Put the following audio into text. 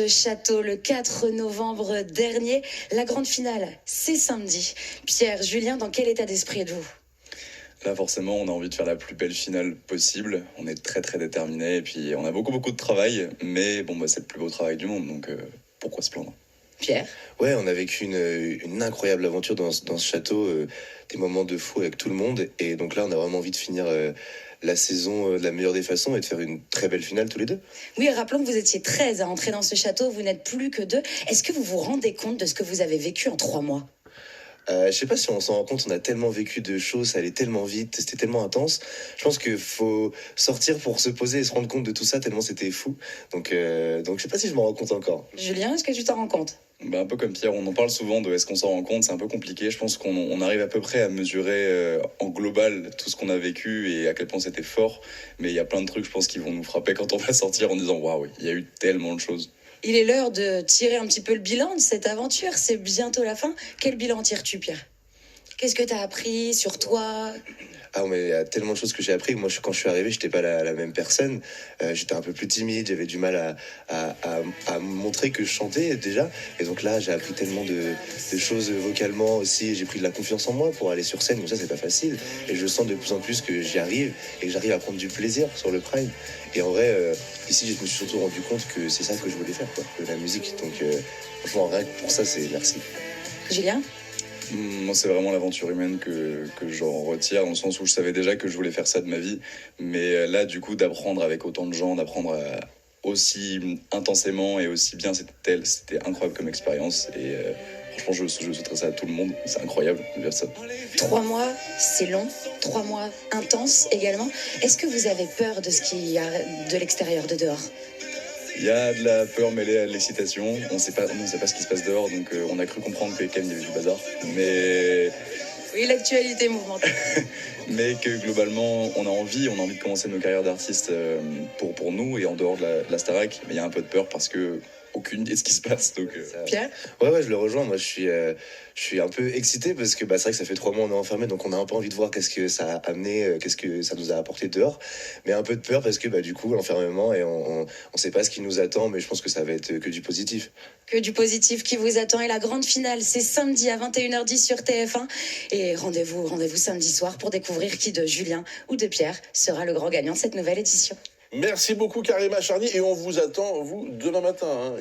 Le château le 4 novembre dernier. La grande finale, c'est samedi. Pierre, Julien, dans quel état d'esprit êtes-vous? Là, forcément, on a envie de faire la plus belle finale possible. On est très, très déterminés. Et puis, on a beaucoup, beaucoup de travail. Mais bon, c'est le plus beau travail du monde. Donc, pourquoi se plaindre? Pierre? Ouais, on a vécu une incroyable aventure dans ce château, des moments de fou avec tout le monde. Et donc là, on a vraiment envie de finir la saison de la meilleure des façons et de faire une très belle finale tous les deux. Oui, rappelons que vous étiez 13 à entrer dans ce château. Vous n'êtes plus que 2. Est-ce que vous vous rendez compte de ce que vous avez vécu en 3 mois? Je sais pas si on s'en rend compte, on a tellement vécu de choses, ça allait tellement vite, c'était tellement intense. Je pense qu'il faut sortir pour se poser et se rendre compte de tout ça, tellement c'était fou. Donc je sais pas si je m'en rends compte encore. Julien, est-ce que tu t'en rends compte? Un peu comme Pierre, on en parle souvent de est-ce qu'on s'en rend compte, c'est un peu compliqué. Je pense qu'on arrive à peu près à mesurer en global tout ce qu'on a vécu et à quel point c'était fort. Mais il y a plein de trucs, je pense, qui vont nous frapper quand on va sortir en disant waouh, il y a eu tellement de choses. Il est l'heure de tirer un petit peu le bilan de cette aventure. C'est bientôt la fin. Quel bilan tires-tu, Pierre? Qu'est-ce que tu as appris sur toi? Ah, mais il y a tellement de choses que j'ai appris. Moi, quand je suis arrivé, j'étais pas la même personne. J'étais un peu plus timide, j'avais du mal à montrer que je chantais déjà. Et donc là, j'ai appris tellement de choses vocalement aussi. J'ai pris de la confiance en moi pour aller sur scène. Donc ça, c'est pas facile. Et je sens de plus en plus que j'y arrive et que j'arrive à prendre du plaisir sur le Prime. Et en vrai, ici, je me suis surtout rendu compte que c'est ça que je voulais faire, quoi, de la musique. Donc, franchement, rien que pour ça, c'est merci. Julien? Moi, c'est vraiment l'aventure humaine que j'en retire, dans le sens où je savais déjà que je voulais faire ça de ma vie. Mais là, du coup, d'apprendre avec autant de gens, d'apprendre aussi intensément et aussi bien, c'était incroyable comme expérience. Et franchement, je souhaiterais ça à tout le monde. C'est incroyable de dire ça. 3 mois, c'est long. 3 mois intenses également. Est-ce que vous avez peur de ce qu'il y a de l'extérieur, de dehors? Il y a de la peur mêlée à de l'excitation. On ne sait pas ce qui se passe dehors, donc on a cru comprendre que quand même il y avait du bazar. Mais Oui, l'actualité mouvementée. mais que globalement on a envie de commencer nos carrières d'artistes pour nous et en dehors de la Starac, mais il y a un peu de peur parce que aucune idée de ce qui se passe. Donc, Pierre? Ouais, je le rejoins. Moi, je suis un peu excité parce que c'est vrai que ça fait 3 mois on est enfermé, donc on a un peu envie de voir qu'est-ce que ça a amené, qu'est-ce que ça nous a apporté dehors. Mais un peu de peur parce que du coup, l'enfermement et on sait pas ce qui nous attend, mais je pense que ça va être que du positif. Que du positif qui vous attend. Et la grande finale, c'est samedi à 21h10 sur TF1. Et rendez-vous samedi soir pour découvrir qui de Julien ou de Pierre sera le grand gagnant de cette nouvelle édition. Merci beaucoup Karima Charny et on vous attend, vous, demain matin.